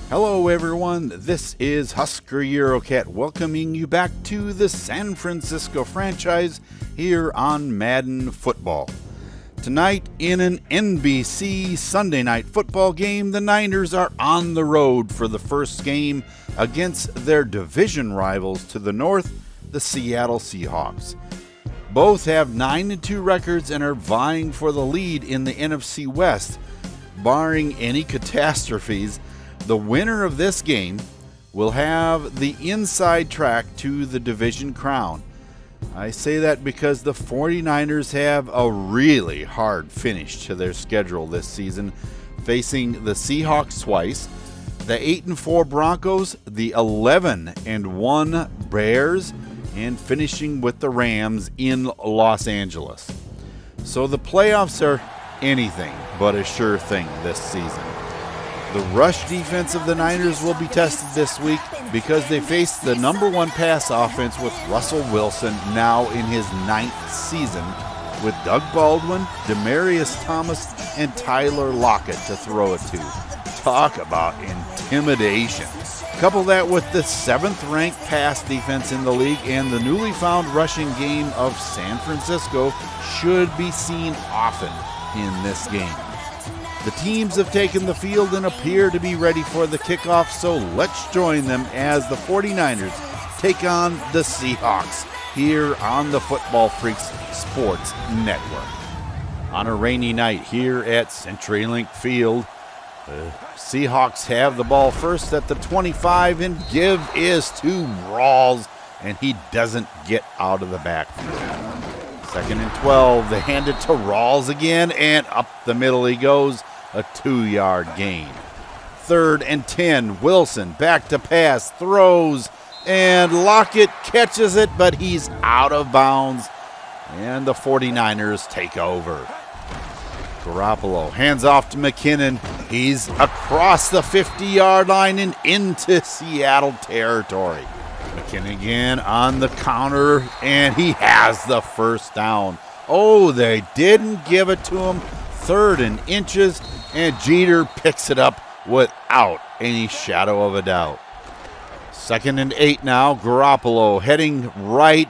Hello everyone, this is Husker Eurocat welcoming you back to the San Francisco franchise here on Madden Football. Tonight in an NBC Sunday Night Football game, the Niners are on the road for the first game against their division rivals to the north, the Seattle Seahawks. Both have 9-2 records and are vying for the lead in the NFC West. Barring any catastrophes, the winner of this game will have the inside track to the division crown. I say that because the 49ers have a really hard finish to their schedule this season, facing the Seahawks twice, the 8-4 Broncos, the 11-1 Bears, and finishing with the Rams in Los Angeles. So the playoffs are anything but a sure thing this season. The rush defense of the Niners will be tested this week because they face the number one pass offense with Russell Wilson now in his 9th season, with Doug Baldwin, Demaryius Thomas, and Tyler Lockett to throw it to. Talk about intimidation. Couple that with the 7th-ranked pass defense in the league, and the newly found rushing game of San Francisco should be seen often in this game. The teams have taken the field and appear to be ready for the kickoff, so let's join them as the 49ers take on the Seahawks here on the Football Freaks Sports Network. On a rainy night here at CenturyLink Field, the Seahawks have the ball first at the 25, and give is to Rawls, and he doesn't get out of the backfield. 2nd and 12, they hand it to Rawls again, and up the middle he goes. A 2-yard gain. 3rd and 10, Wilson back to pass, throws, and Lockett catches it, but he's out of bounds, and the 49ers take over. Garoppolo hands off to McKinnon. He's across the 50-yard line and into Seattle territory. McKinnon again on the counter, and he has the first down. Oh, they didn't give it to him. 3rd and inches, and Jeter picks it up without any shadow of a doubt. 2nd and 8 now, Garoppolo heading right,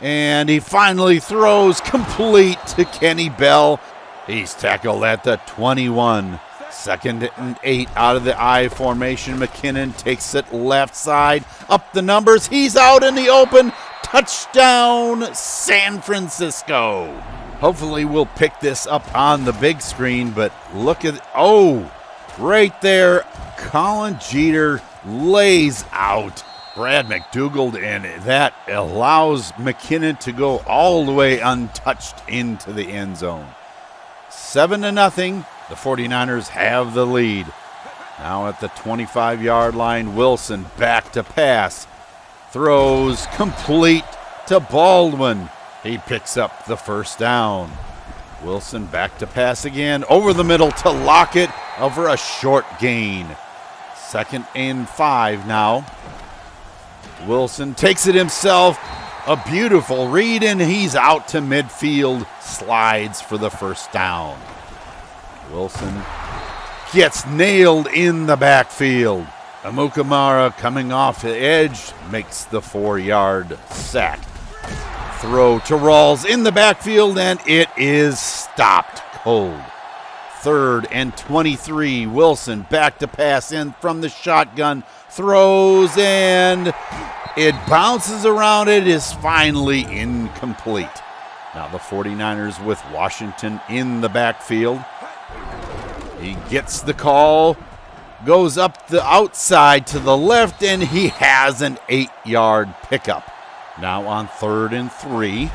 and he finally throws complete to Kenny Bell. He's tackled at the 21. 2nd and 8 out of the I formation. McKinnon takes it left side, up the numbers. He's out in the open. Touchdown, San Francisco. Hopefully we'll pick this up on the big screen, but look at, right there, Colin Jeter lays out Brad McDougald, and that allows McKinnon to go all the way untouched into the end zone. 7-0, the 49ers have the lead. Now at the 25-yard line, Wilson back to pass, throws complete to Baldwin. He picks up the first down. Wilson back to pass again. Over the middle to Lockett over a short gain. 2nd and 5 now. Wilson takes it himself. A beautiful read, and he's out to midfield. Slides for the first down. Wilson gets nailed in the backfield. Amukamara coming off the edge makes the 4-yard sack. Throw to Rawls in the backfield, and it is stopped cold. 3rd and 23, Wilson back to pass in from the shotgun, throws, and it bounces around. It is finally incomplete. Now the 49ers with Washington in the backfield. He gets the call, goes up the outside to the left, and he has an 8-yard pickup. Now on 3rd and 3,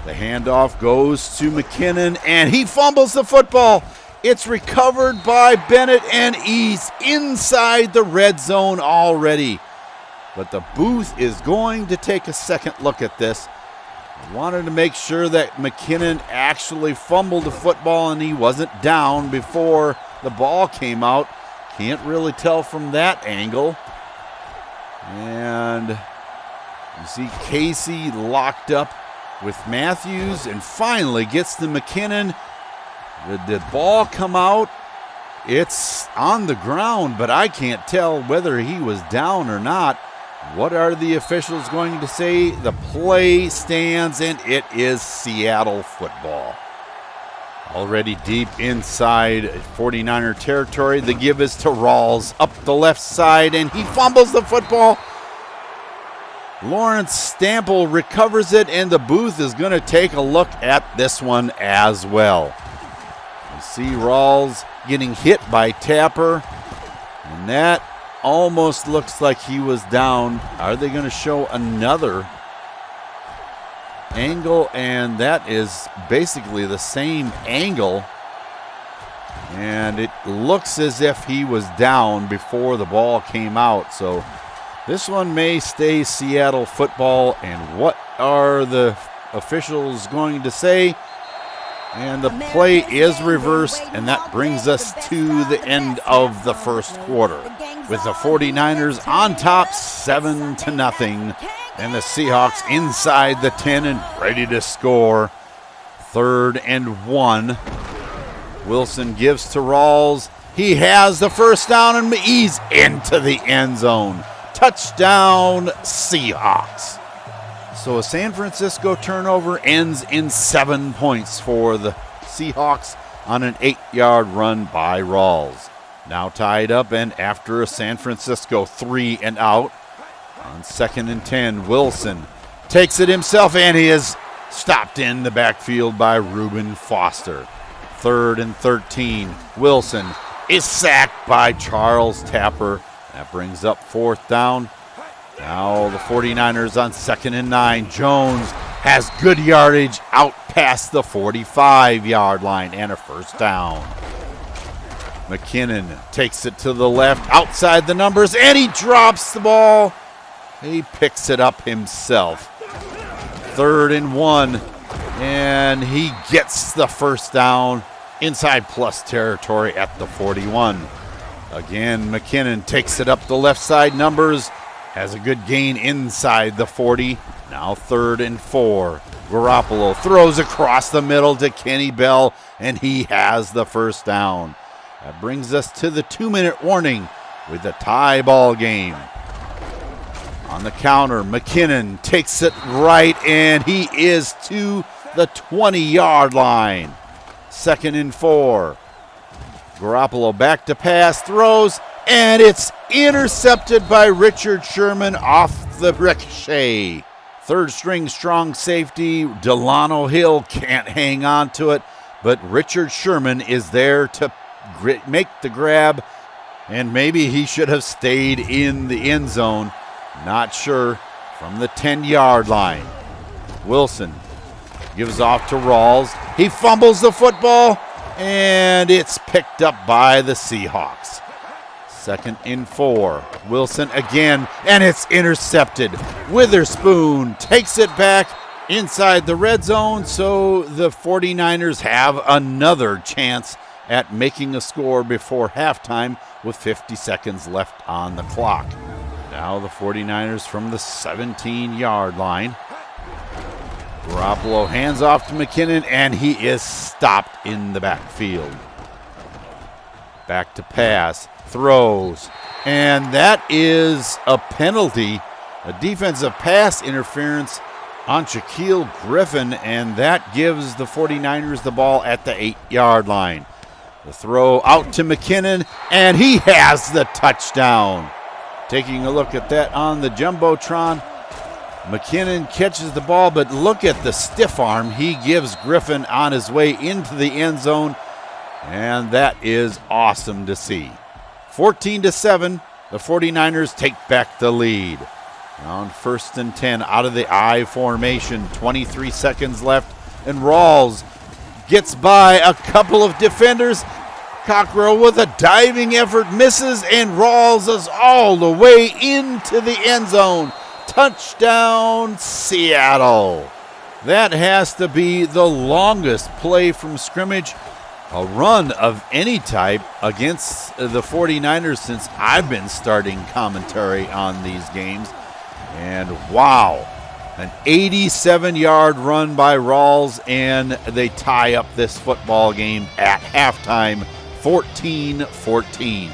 the handoff goes to McKinnon, and he fumbles the football. It's recovered by Bennett, and he's inside the red zone already. But the booth is going to take a second look at this. Wanted to make sure that McKinnon actually fumbled the football and he wasn't down before the ball came out. Can't really tell from that angle. And you see Casey locked up with Matthews and finally gets to McKinnon. Did the ball come out? It's on the ground, but I can't tell whether he was down or not. What are the officials going to say? The play stands, and it is Seattle football. Already deep inside 49er territory. The give is to Rawls up the left side, and he fumbles the football. Lawrence Stample recovers it, and the booth is going to take a look at this one as well. You see Rawls getting hit by Tapper, and that almost looks like he was down. Are they going to show another angle? And that is basically the same angle, and it looks as if he was down before the ball came out. So this one may stay Seattle football. And what are the officials going to say? And the play is reversed, and that brings us to the end of the first quarter, with the 49ers on top 7-0, and the Seahawks inside the 10 and ready to score. 3rd and 1. Wilson gives to Rawls. He has the first down, and he's into the end zone. Touchdown, Seahawks. So a San Francisco turnover ends in 7 points for the Seahawks on an 8-yard run by Rawls. Now tied up, and after a San Francisco 3 and out, on 2nd and 10, Wilson takes it himself, and he is stopped in the backfield by Reuben Foster. 3rd and 13, Wilson is sacked by Charles Tapper. That brings up 4th down. Now the 49ers on 2nd and 9. Jones has good yardage out past the 45-yard line and a first down. McKinnon takes it to the left outside the numbers, and he drops the ball. He picks it up himself. 3rd and 1, and he gets the first down inside plus territory at the 41. Again, McKinnon takes it up the left side numbers. Has a good gain inside the 40. Now 3rd and 4. Garoppolo throws across the middle to Kenny Bell, and he has the first down. That brings us to the 2-minute warning with a tie ball game. On the counter, McKinnon takes it right, and he is to the 20-yard line. 2nd and 4. Garoppolo back to pass, throws, and it's intercepted by Richard Sherman off the ricochet. 3rd string strong safety Delano Hill can't hang on to it, but Richard Sherman is there to make the grab, and maybe he should have stayed in the end zone. Not sure. From the 10-yard line, Wilson gives off to Rawls. He fumbles the football, and it's picked up by the Seahawks. 2nd and 4. Wilson again, and it's intercepted. Witherspoon takes it back inside the red zone, so the 49ers have another chance at making a score before halftime with 50 seconds left on the clock. Now the 49ers from the 17-yard line. Garoppolo hands off to McKinnon, and he is stopped in the backfield. Back to pass, throws, and that is a penalty, a defensive pass interference on Shaquille Griffin, and that gives the 49ers the ball at the 8-yard line. The throw out to McKinnon, and he has the touchdown. Taking a look at that on the Jumbotron, McKinnon catches the ball, but look at the stiff arm he gives Griffin on his way into the end zone, and that is awesome to see. 14-7, the 49ers take back the lead. On 1st and 10 out of the I formation, 23 seconds left, and Rawls gets by a couple of defenders. Cockrell with a diving effort misses, and Rawls is all the way into the end zone. Touchdown, Seattle. That has to be the longest play from scrimmage, a run of any type against the 49ers since I've been starting commentary on these games. And wow, an 87-yard run by Rawls, and they tie up this football game at halftime, 14-14.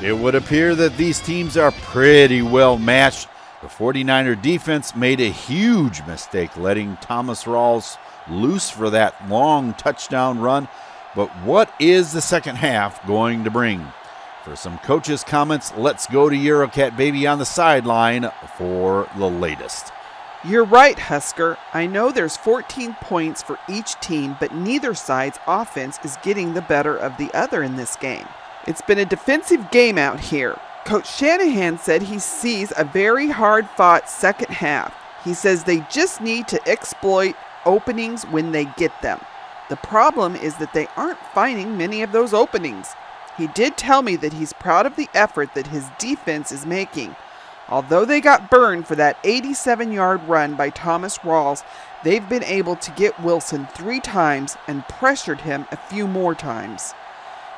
It would appear that these teams are pretty well matched. The 49er defense made a huge mistake letting Thomas Rawls loose for that long touchdown run. But what is the second half going to bring? For some coaches' comments, let's go to Eurocat Baby on the sideline for the latest. You're right, Husker. I know there's 14 points for each team, but neither side's offense is getting the better of the other in this game. It's been a defensive game out here. Coach Shanahan said he sees a very hard-fought second half. He says they just need to exploit openings when they get them. The problem is that they aren't finding many of those openings. He did tell me that he's proud of the effort that his defense is making. Although they got burned for that 87-yard run by Thomas Rawls, they've been able to get Wilson 3 times and pressured him a few more times.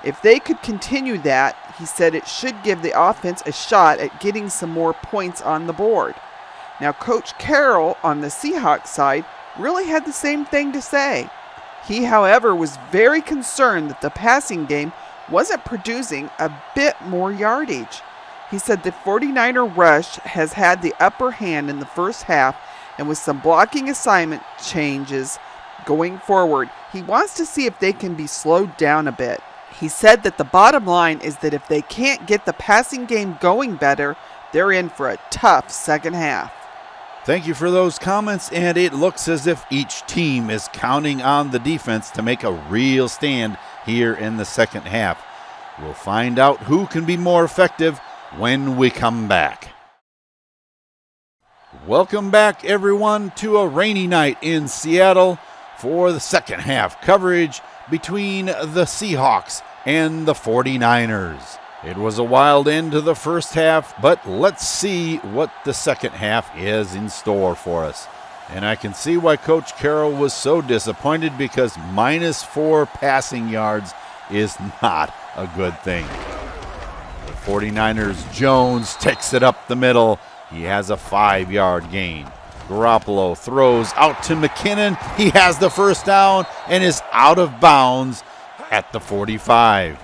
If they could continue that, he said it should give the offense a shot at getting some more points on the board. Now, Coach Carroll on the Seahawks side really had the same thing to say. He, however, was very concerned that the passing game wasn't producing a bit more yardage. He said the 49er rush has had the upper hand in the first half, and with some blocking assignment changes going forward, he wants to see if they can be slowed down a bit. He said that the bottom line is that if they can't get the passing game going better, they're in for a tough second half. Thank you for those comments, and it looks as if each team is counting on the defense to make a real stand here in the second half. We'll find out who can be more effective when we come back. Welcome back, everyone, to a rainy night in Seattle for the second half coverage between the Seahawks and the 49ers. It was a wild end to the first half, but let's see what the second half is in store for us. And I can see why Coach Carroll was so disappointed, because -4 passing yards is not a good thing. The 49ers, Jones takes it up the middle. He has a 5-yard gain. Garoppolo throws out to McKinnon. He has the first down and is out of bounds at the 45.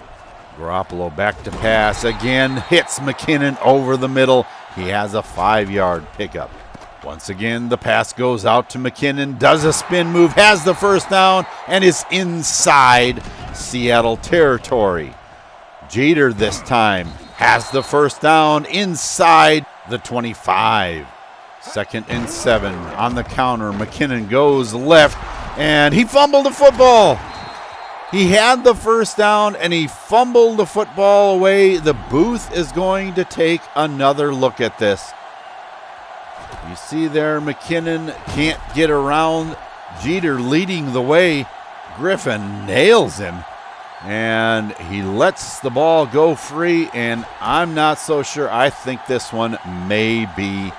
Garoppolo back to pass again, hits McKinnon over the middle. He has a 5-yard pickup. Once again, the pass goes out to McKinnon, does a spin move, has the first down, and is inside Seattle territory. Jeter this time has the first down inside the 25. 2nd and 7 on the counter. McKinnon goes left, and he fumbled the football. He had the first down, and he fumbled the football away. The booth is going to take another look at this. You see there, McKinnon can't get around. Jeter leading the way. Griffin nails him, and he lets the ball go free, and I'm not so sure. I think this one may be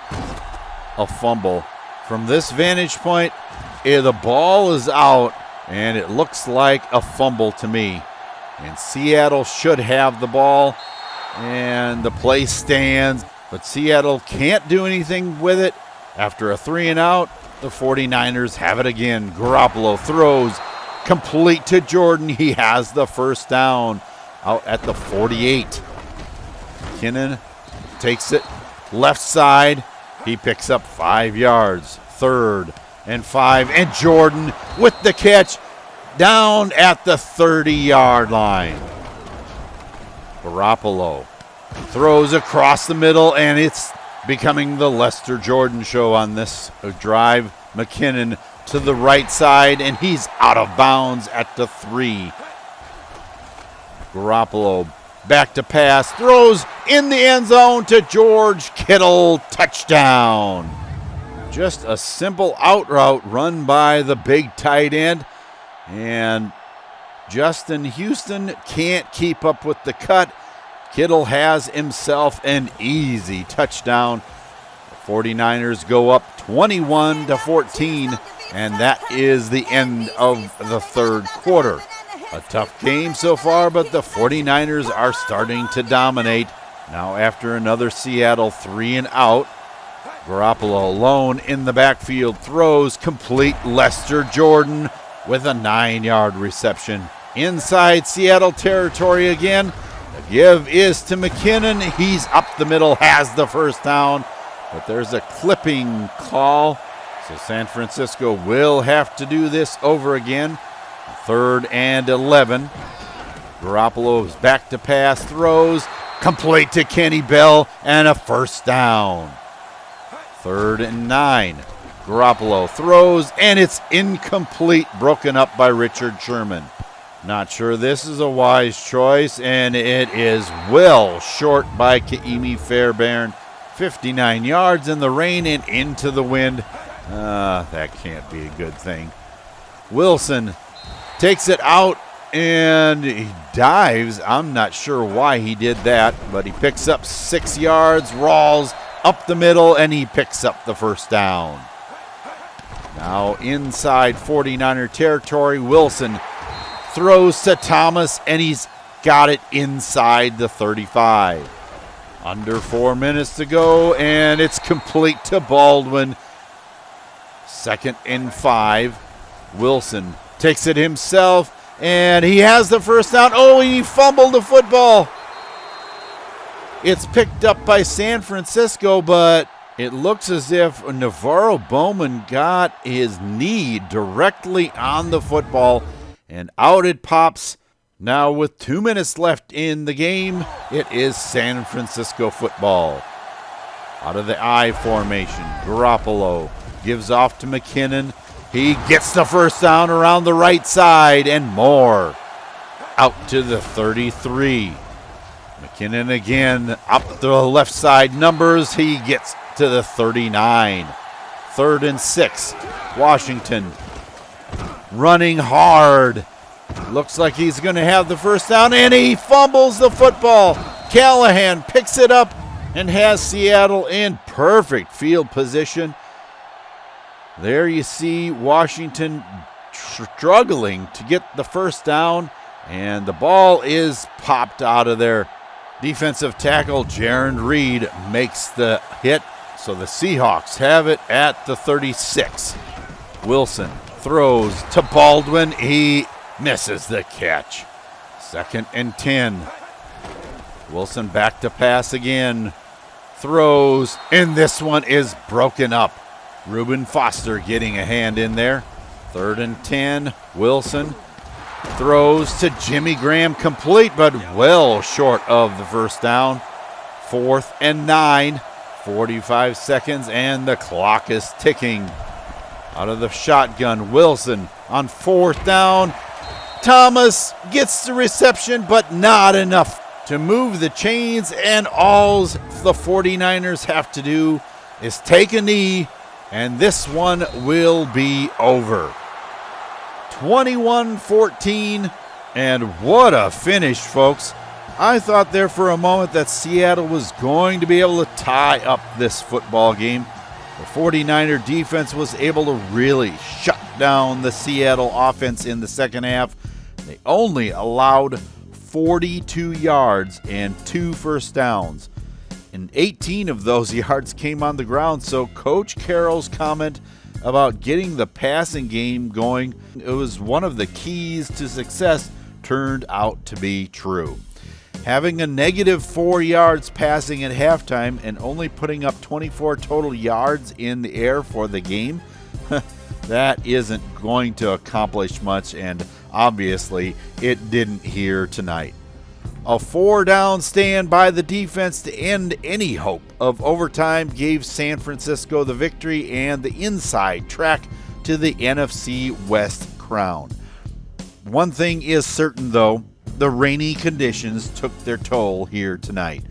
a fumble. From this vantage point, the ball is out, and it looks like a fumble to me. And Seattle should have the ball, and the play stands, but Seattle can't do anything with it. After a 3-and-out, the 49ers have it again. Garoppolo throws complete to Jordan. He has the first down out at the 48. McKinnon takes it left side. He picks up 5 yards. 3rd and 5. And Jordan with the catch down at the 30-yard line. Garoppolo throws across the middle, and it's becoming the Lester Jordan show on this drive. McKinnon to the right side, and he's out of bounds at the 3. Garoppolo back to pass, throws in the end zone to George Kittle, touchdown. Just a simple out route run by the big tight end, and Justin Houston can't keep up with the cut. Kittle has himself an easy touchdown. The 49ers go up 21-14, and that is the end of the third quarter. A tough game so far, but the 49ers are starting to dominate. Now after another Seattle 3-and-out, Garoppolo alone in the backfield throws complete. Lester Jordan with a 9-yard reception. inside Seattle territory again. The give is to McKinnon. He's up the middle, has the first down, but there's a clipping call. So San Francisco will have to do this over again. 3rd and 11. Garoppolo's back to pass, throws, complete to Kenny Bell, and a first down. 3rd and 9. Garoppolo throws, and it's incomplete, broken up by Richard Sherman. Not sure this is a wise choice, and it is well short by Kaimi Fairbairn. 59 yards in the rain and into the wind. That can't be a good thing. Wilson takes it out, and he dives. I'm not sure why he did that, but he picks up 6 yards, rolls up the middle, and he picks up the first down. Now inside 49er territory, Wilson throws to Thomas, and he's got it inside the 35. Under 4 minutes to go, and it's complete to Baldwin. 2nd and 5. Wilson takes it himself, and he has the first down. Oh, he fumbled the football. It's picked up by San Francisco, but it looks as if Navarro Bowman got his knee directly on the football, and out it pops. Now with 2 minutes left in the game, it is San Francisco football. Out of the I formation, Garoppolo gives off to McKinnon. He gets the first down around the right side and more. Out to the 33. McKinnon again up the left side numbers. He gets to the 39. 3rd and 6. Washington running hard. Looks like he's going to have the first down, and he fumbles the football. Callahan picks it up and has Seattle in perfect field position. There you see Washington struggling to get the first down, and the ball is popped out of there. Defensive tackle Jaron Reed makes the hit, so the Seahawks have it at the 36. Wilson throws to Baldwin. He misses the catch. 2nd and 10. Wilson back to pass again. Throws, and this one is broken up. Reuben Foster getting a hand in there. 3rd and 10. Wilson throws to Jimmy Graham, complete, but well short of the first down. 4th and 9. 45 seconds, and the clock is ticking. Out of the shotgun, Wilson on 4th down. Thomas gets the reception, but not enough to move the chains, and all the 49ers have to do is take a knee, and this one will be over. 21-14, and what a finish, folks. I thought there for a moment that Seattle was going to be able to tie up this football game. The 49er defense was able to really shut down the Seattle offense in the second half. They only allowed 42 yards and 2 first downs. And 18 of those yards came on the ground, so Coach Carroll's comment about getting the passing game going, it was one of the keys to success, turned out to be true. Having a negative 4 yards passing at halftime and only putting up 24 total yards in the air for the game, that isn't going to accomplish much, and obviously it didn't here tonight. A 4-down stand by the defense to end any hope of overtime gave San Francisco the victory and the inside track to the NFC West crown. One thing is certain, though, the rainy conditions took their toll here tonight.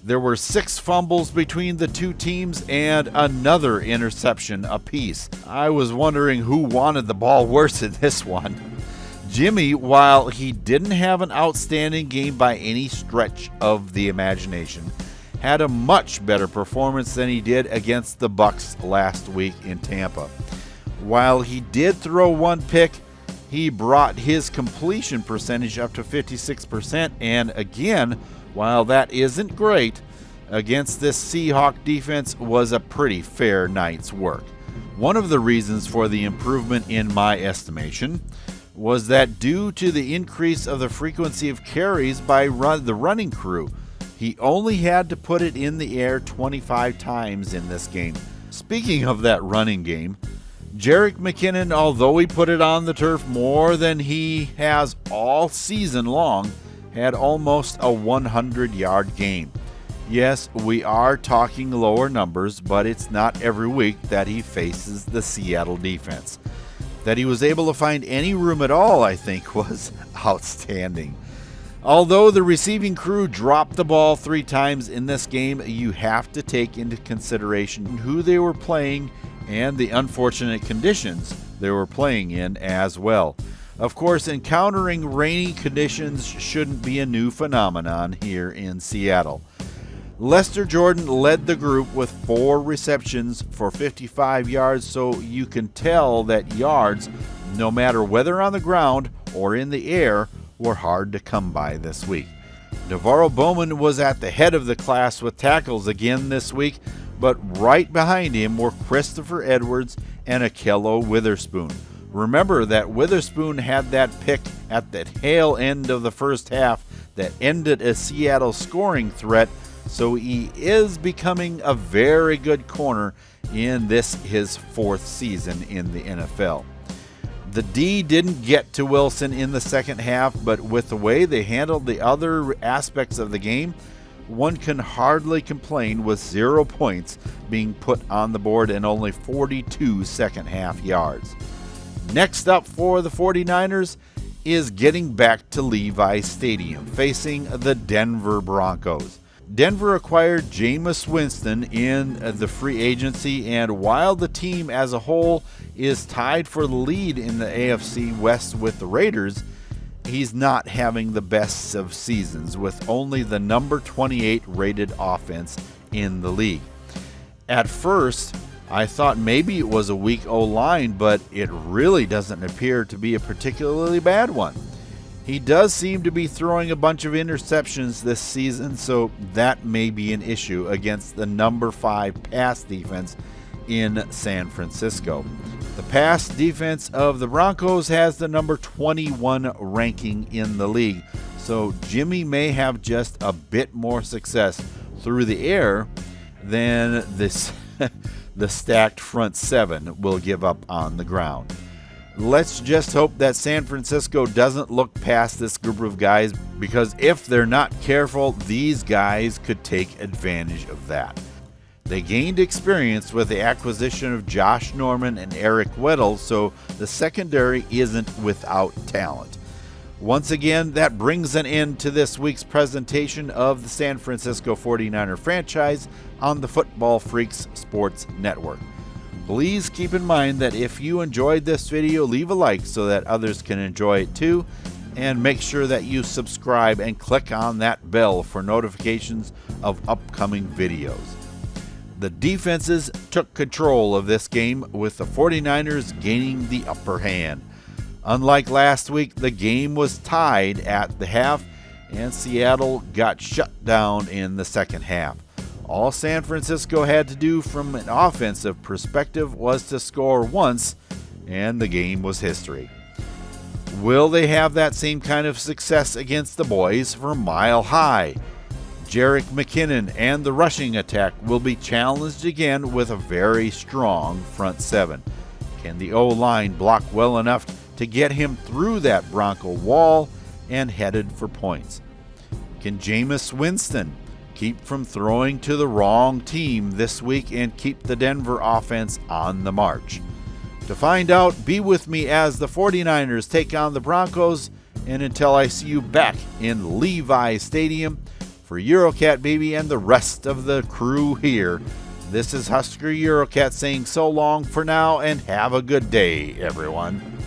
There were 6 fumbles between the two teams and another interception apiece. I was wondering who wanted the ball worse in this one. Jimmy, while he didn't have an outstanding game by any stretch of the imagination, had a much better performance than he did against the Bucs last week in Tampa. While he did throw 1 pick, he brought his completion percentage up to 56%, and again, while that isn't great, against this Seahawk defense was a pretty fair night's work. One of the reasons for the improvement in my estimation was that due to the increase of the frequency of carries by the running crew, he only had to put it in the air 25 times in this game. Speaking of that running game, Jerick McKinnon, although he put it on the turf more than he has all season long, had almost a 100-yard game. Yes, we are talking lower numbers, but it's not every week that he faces the Seattle defense. That he was able to find any room at all, I think, was outstanding. Although the receiving crew dropped the ball 3 times in this game, you have to take into consideration who they were playing and the unfortunate conditions they were playing in as well. Of course, encountering rainy conditions shouldn't be a new phenomenon here in Seattle. Lester Jordan led the group with 4 receptions for 55 yards, so you can tell that yards, no matter whether on the ground or in the air, were hard to come by this week. Navarro Bowman was at the head of the class with tackles again this week, but right behind him were Christopher Edwards and Akello Witherspoon. Remember that Witherspoon had that pick at the tail end of the first half that ended a Seattle scoring threat, so he is becoming a very good corner in this his 4th season in the NFL. The D didn't get to Wilson in the second half, but with the way they handled the other aspects of the game, one can hardly complain with 0 points being put on the board and only 42 second half yards. Next up for the 49ers is getting back to Levi Stadium, facing the Denver Broncos. Denver acquired Jameis Winston in the free agency, and while the team as a whole is tied for the lead in the AFC West with the Raiders, he's not having the best of seasons with only the number 28 rated offense in the league. At first, I thought maybe it was a weak O-line, but it really doesn't appear to be a particularly bad one. He does seem to be throwing a bunch of interceptions this season, so that may be an issue against the number 5 pass defense in San Francisco. The pass defense of the Broncos has the number 21 ranking in the league, so Jimmy may have just a bit more success through the air than this the stacked front 7 will give up on the ground. Let's just hope that San Francisco doesn't look past this group of guys, because if they're not careful, these guys could take advantage of that. They gained experience with the acquisition of Josh Norman and Eric Weddle, so the secondary isn't without talent. Once again, that brings an end to this week's presentation of the San Francisco 49er franchise on the Football Freaks Sports Network. Please keep in mind that if you enjoyed this video, leave a like so that others can enjoy it too, and make sure that you subscribe and click on that bell for notifications of upcoming videos. The defenses took control of this game, with the 49ers gaining the upper hand. Unlike last week, the game was tied at the half, and Seattle got shut down in the second half. All San Francisco had to do from an offensive perspective was to score once, and the game was history. Will they have that same kind of success against the boys from Mile High? Jerick McKinnon and the rushing attack will be challenged again with a very strong front 7. Can the O-line block well enough to get him through that Bronco wall and headed for points? Can Jameis Winston keep from throwing to the wrong team this week and keep the Denver offense on the march? To find out, be with me as the 49ers take on the Broncos, and until I see you back in Levi Stadium, for Eurocat Baby and the rest of the crew here, this is Husker Eurocat saying so long for now, and have a good day, everyone.